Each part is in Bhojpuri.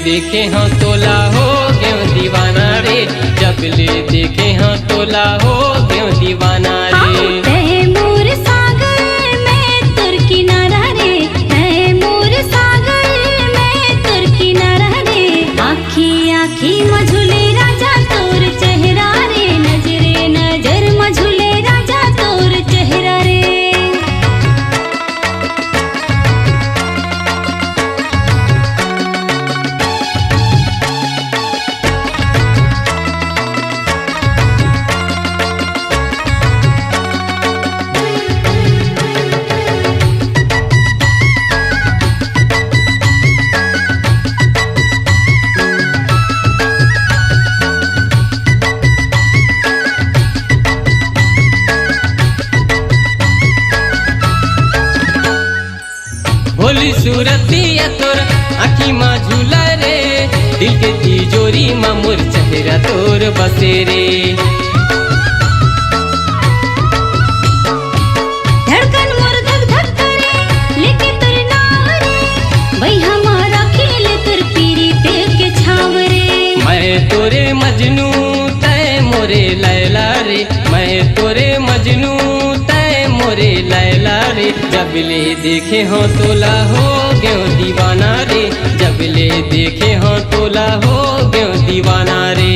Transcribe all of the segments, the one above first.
देखे हाँ तोला हो गयो दीवाना रे, जब ले देखे हाँ तोला हो गयो दीवाना रे। तैमूर सागर में तुर किनारा रे, तैमूर सागर में तुर किनारा रे। आखी आखी मझुले राजा तोर चेहरा रे, नजरे नजर मझुले राजा तोर चेहरा रे। भोली सूरतिया तोर आखी माँ झूला रे, दिल के तिजोरी माँ मोर चेहरा तोर बसे रे। धड़कन मोर धक धक करे लेके तुर नाव रे, भाई हमारा खेल तुर पीरी पे के छाव रे। मैं तोरे मजनू तय मोरे लैला रे, मैं तोरे मजनू तय मोरे लैला रे। जब ले देखे हो तोला हो गयो दीवाना रे, जब ले देखे हो तोला हो गयो दीवाना रे।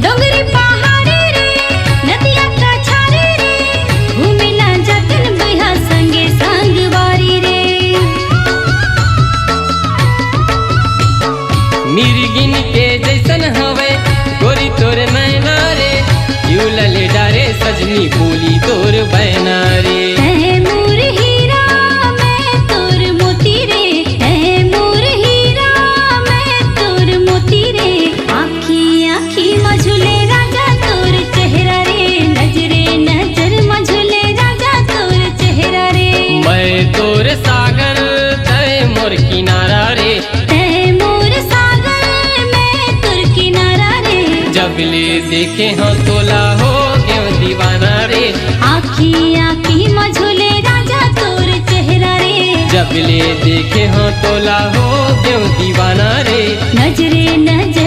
डोंगरी पहाड़ी रे, नदिया का छारी रे, घूमे ना जातन बैहा संगे संगवारी रे। मिर्गिन के जैसन हवे गोरी तोर नैना रे, झूला ले डारे सजनी बोली तोर बैना रे। तैमूर हीरा मैं तोर मोती रे, तैमूर हीरा मैं तोर मोती रे। आखी आखी मझुले राजा तोर चेहरा रे, नजरे नजर मझुले राजा तोर चेहरा रे। मैं तोर सागर तय मोर किनारा रे, तैमूर सागर में तुर किनारा रे। जब ले देखे हाँ तोला हो गयो दीवाना रे। आखी आखी मझुले राजा तोर चेहरा रे, जब ले देखे हाँ तोला हो गयो दीवाना रे। नजरे नजर